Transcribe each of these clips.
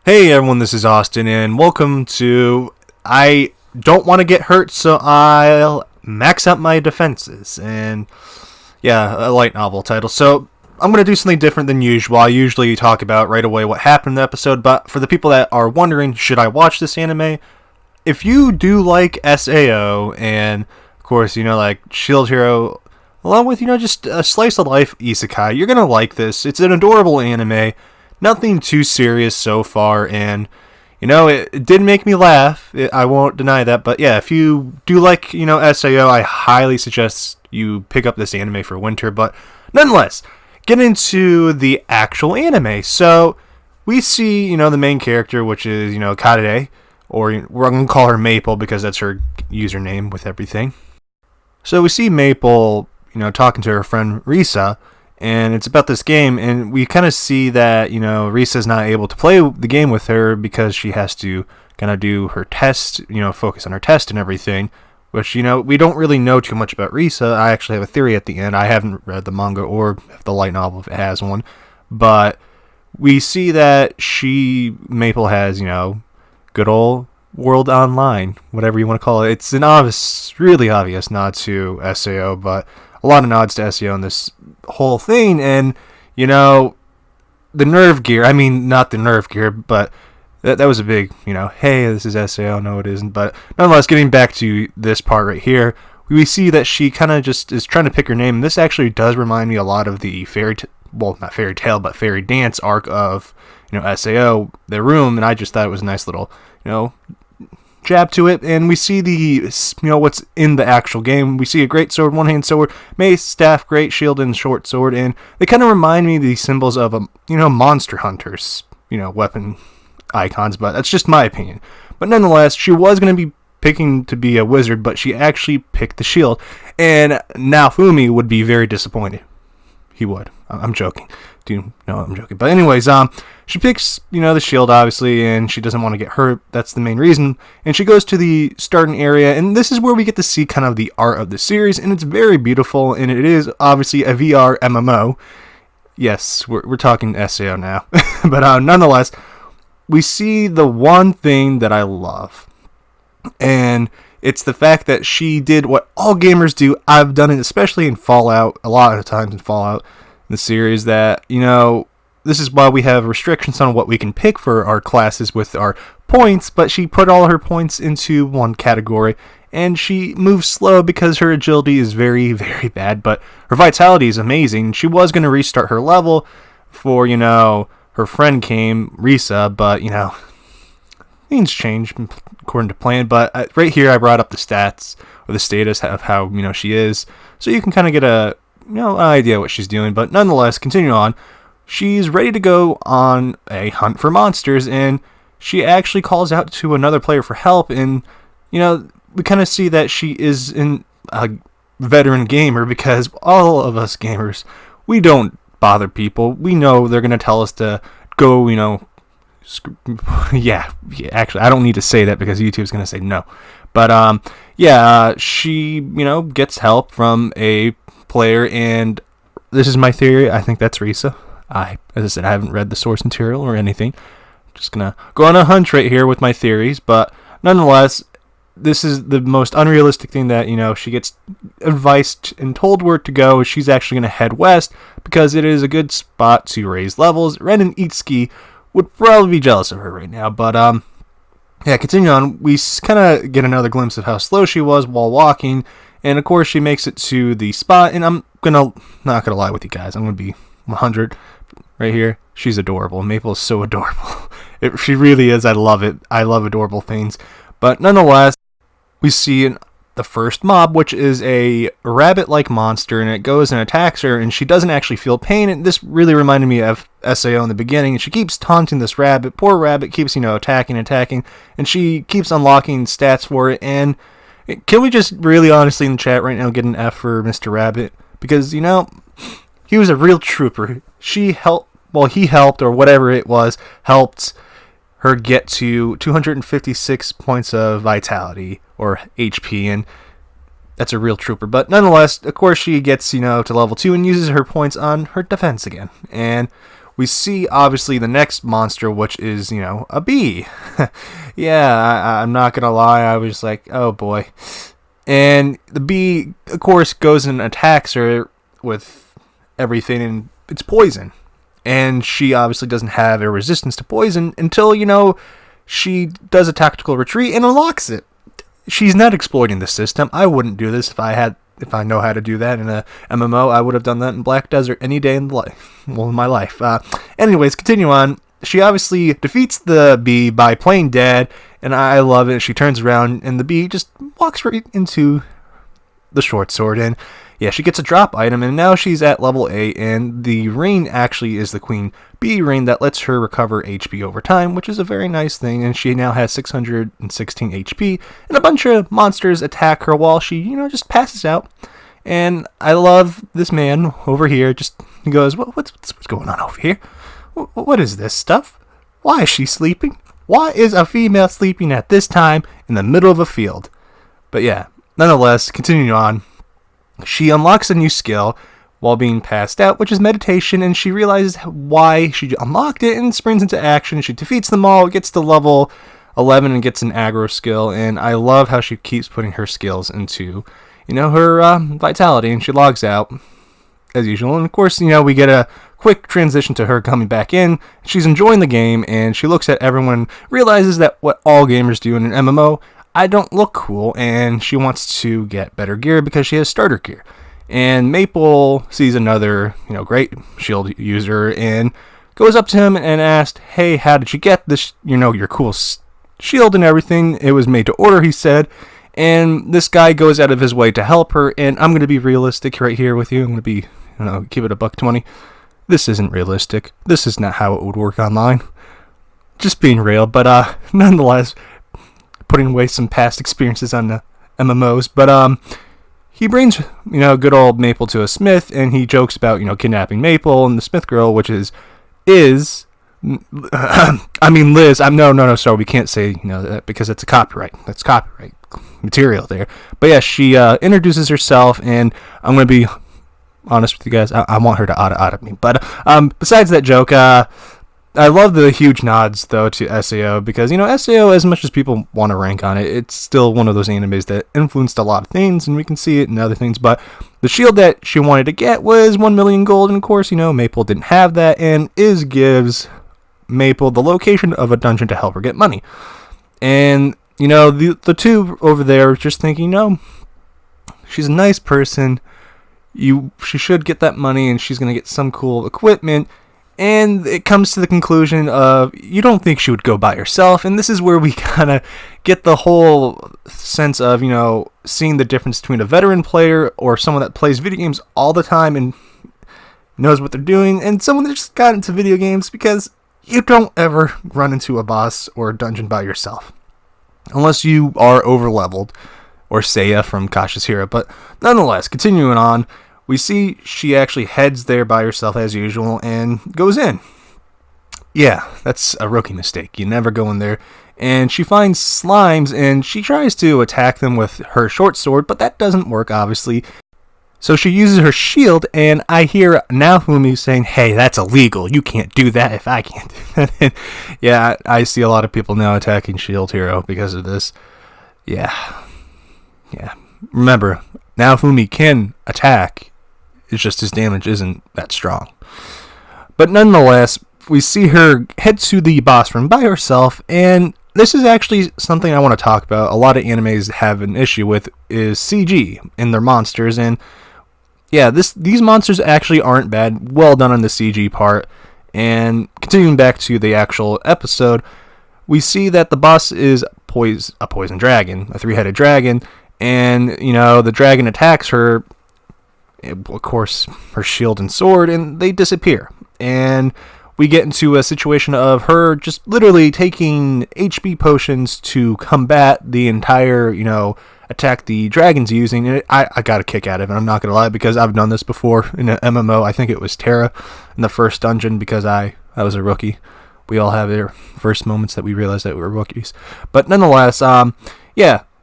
Hey everyone, this is Austin, and welcome to I don't want to get hurt, so I'll max out my defenses. And yeah, a light novel title. So I'm going to do something different than usual. I usually talk about right away what happened in the episode, but for the people that are wondering, should I watch this anime? If you do like SAO, and of course, like Shield Hero, along with, just a slice of life isekai, you're going to like this. It's an adorable anime. Nothing too serious so far, and it did make me laugh. I won't deny that, but yeah, if you do like SAO, I highly suggest you pick up this anime for winter. But nonetheless, get into the actual anime. So we see the main character, which is Kadede, or we're gonna call her Maple because that's her username with everything. So we see Maple talking to her friend Risa. And it's about this game, and we kind of see that, Risa's not able to play the game with her because she has to kind of do her test, focus on her test and everything, which, we don't really know too much about Risa. I actually have a theory at the end. I haven't read the manga or the light novel if it has one, but we see that Maple has, good old World Online, whatever you want to call it. It's an really obvious nod to SAO, but a lot of nods to SEO in this whole thing, and the nerve gear, I mean, not the nerve gear, but that was a big, hey, this is SAO, no it isn't, but nonetheless, getting back to this part right here, we see that she kind of just is trying to pick her name, and this actually does remind me a lot of the not fairy tale, but fairy dance arc of, SAO, the room, and I just thought it was a nice little, jab to it, and we see what's in the actual game. We see a great sword, one-hand sword, mace, staff, great shield, and short sword, and they kind of remind me of the symbols of Monster Hunters, weapon icons, but that's just my opinion. But nonetheless, she was going to be picking to be a wizard, but she actually picked the shield, and Naofumi would be very disappointed. He would. I'm joking. No, I'm joking. But anyways, she picks, the shield, obviously, and she doesn't want to get hurt. That's the main reason. And she goes to the starting area, and this is where we get to see kind of the art of the series, and it's very beautiful, and it is obviously a VR MMO. Yes, we're talking SAO now. But nonetheless, we see the one thing that I love, and it's the fact that she did what all gamers do. I've done it, especially in Fallout, a lot of times in Fallout, the series, that, this is why we have restrictions on what we can pick for our classes with our points, but she put all her points into one category, and she moves slow because her agility is very, very bad, but her vitality is amazing. She was going to restart her level for, her friend came, Risa, but, things change according to plan. But right here I brought up the stats, or the status of how, she is, so you can kind of get a, an idea what she's doing. But nonetheless, continue on. She's ready to go on a hunt for monsters, and she actually calls out to another player for help, and, we kind of see that she is a veteran gamer, because all of us gamers, we don't bother people. We know they're going to tell us to go, yeah, actually, I don't need to say that because YouTube's going to say no. But, she, gets help from a player, and this is my theory. I think that's Risa. As I said, I haven't read the source material or anything. I'm just going to go on a hunch right here with my theories. But nonetheless, this is the most unrealistic thing that, she gets advised and told where to go. She's actually going to head west because it is a good spot to raise levels. Ren and Itsuki would probably be jealous of her right now. But, yeah, continue on. We kind of get another glimpse of how slow she was while walking. And, of course, she makes it to the spot. And I'm not going to lie with you guys. I'm going to be 100 right here. She's adorable. Maple is so adorable. She really is. I love it. I love adorable things. But nonetheless, we see the first mob, which is a rabbit-like monster, and it goes and attacks her, and she doesn't actually feel pain. And this really reminded me of SAO in the beginning, and she keeps taunting this rabbit. Poor rabbit keeps, attacking, and she keeps unlocking stats for it. And can we just really honestly in the chat right now get an F for Mr. Rabbit? Because, he was a real trooper. He helped, or whatever it was, helped her get to 256 points of vitality, or HP, and that's a real trooper. But nonetheless, of course, she gets, to level 2 and uses her points on her defense again. And we see obviously the next monster, which is, a bee. Yeah, I'm not gonna lie, I was like, oh boy. And the bee, of course, goes and attacks her with everything, and it's poison. And she obviously doesn't have a resistance to poison until, she does a tactical retreat and unlocks it. She's not exploiting the system. I wouldn't do this if I know how to do that in a MMO. I would have done that in Black Desert any day in my life. Anyways, continue on. She obviously defeats the bee by playing dead, and I love it. She turns around, and the bee just walks right into the short sword, and yeah, she gets a drop item, and now she's at level 8, and the ring actually is the Queen Bee ring that lets her recover HP over time, which is a very nice thing, and she now has 616 HP, and a bunch of monsters attack her while she, just passes out. And I love this man over here, he goes, what's going on over here? What is this stuff? Why is she sleeping? Why is a female sleeping at this time in the middle of a field? But yeah, nonetheless, continuing on, she unlocks a new skill while being passed out, which is meditation, and she realizes why she unlocked it and springs into action. She defeats them all, gets to level 11 and gets an aggro skill, and I love how she keeps putting her skills into, her vitality, and she logs out as usual. And of course, we get a quick transition to her coming back in. She's enjoying the game, and she looks at everyone, realizes that what all gamers do in an MMO, I don't look cool, and she wants to get better gear because she has starter gear. And Maple sees another, great shield user and goes up to him and asks, hey, how did you get this, your cool shield and everything? It was made to order, he said. And this guy goes out of his way to help her, and I'm going to be realistic right here with you. I'm going to be, keep it $120. This isn't realistic. This is not how it would work online. Just being real, but nonetheless, putting away some past experiences on the MMOs, but he brings, good old Maple to a smith, and he jokes about, kidnapping Maple and the smith girl, which is, Liz. No, sorry, we can't say, that because it's a copyright. That's copyright material there. But yeah, she introduces herself, and I'm going to be honest with you guys, I want her to audit me. But besides that joke, I love the huge nods, though, to SAO, because, SAO, as much as people want to rank on it, it's still one of those animes that influenced a lot of things, and we can see it in other things, but the shield that she wanted to get was 1 million gold, and of course, Maple didn't have that, and gives Maple the location of a dungeon to help her get money. And, the two over there are just thinking, she's a nice person, she should get that money, and she's going to get some cool equipment. And it comes to the conclusion of, you don't think she would go by herself, and this is where we kind of get the whole sense of, seeing the difference between a veteran player or someone that plays video games all the time and knows what they're doing, and someone that just got into video games, because you don't ever run into a boss or a dungeon by yourself, unless you are over-leveled, or Seiya from Kasha's Hero. But nonetheless, continuing on, we see she actually heads there by herself as usual and goes in. Yeah, that's a rookie mistake. You never go in there. And she finds slimes, and she tries to attack them with her short sword, but that doesn't work, obviously. So she uses her shield, and I hear Naofumi saying, hey, that's illegal. You can't do that if I can't do that. And yeah, I see a lot of people now attacking Shield Hero because of this. Yeah. Remember, Naofumi can attack. It's just his damage isn't that strong. But nonetheless, we see her head to the boss room by herself, and this is actually something I want to talk about. A lot of animes have an issue with is CG in their monsters, and yeah, these monsters actually aren't bad. Well done on the CG part. And continuing back to the actual episode, we see that the boss is a poison dragon, a 3-headed dragon, and the dragon attacks her. Of course, her shield and sword, and they disappear. And we get into a situation of her just literally taking HP potions to combat the entire, attack the dragon's using. And I got a kick out of it, I'm not going to lie, because I've done this before in an MMO. I think it was Terra in the first dungeon, because I was a rookie. We all have our first moments that we realize that we were rookies. But nonetheless,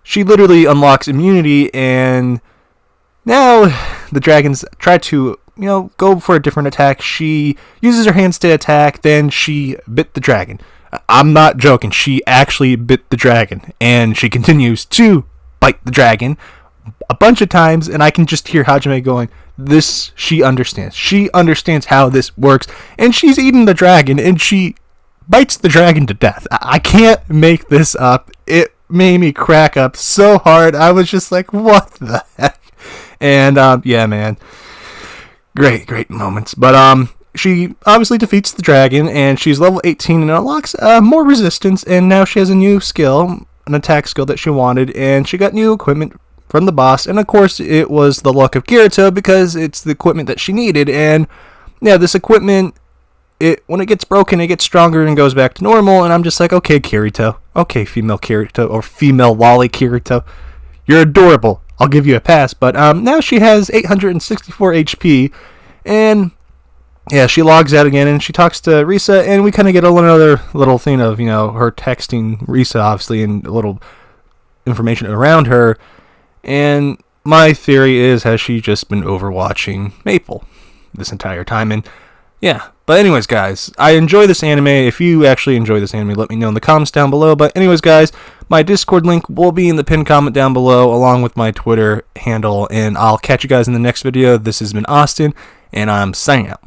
she literally unlocks immunity, and now the dragons try to go for a different attack. She uses her hands to attack, then she bit the dragon. I'm not joking. She actually bit the dragon, and she continues to bite the dragon a bunch of times, and I can just hear Hajime going, she understands. She understands how this works, and she's eating the dragon, and she bites the dragon to death. I can't make this up. It made me crack up so hard. I was just like, what the heck? And, yeah, man. Great moments. But, she obviously defeats the dragon, and she's level 18 and unlocks more resistance, and now she has a new skill, an attack skill that she wanted, and she got new equipment from the boss, and of course it was the luck of Kirito because it's the equipment that she needed. And yeah, this equipment, when it gets broken, it gets stronger and goes back to normal, and I'm just like, okay, Kirito, okay, female Kirito, or female lolly Kirito, you're adorable, I'll give you a pass. But now she has 864 HP, and yeah, she logs out again, and she talks to Risa, and we kind of get another little thing of, her texting Risa, obviously, and a little information around her. And my theory is, has she just been overwatching Maple this entire time? And yeah, but anyways, guys, I enjoy this anime. If you actually enjoy this anime, let me know in the comments down below. But anyways, guys, my Discord link will be in the pinned comment down below, along with my Twitter handle, and I'll catch you guys in the next video. This has been Austin, and I'm signing out.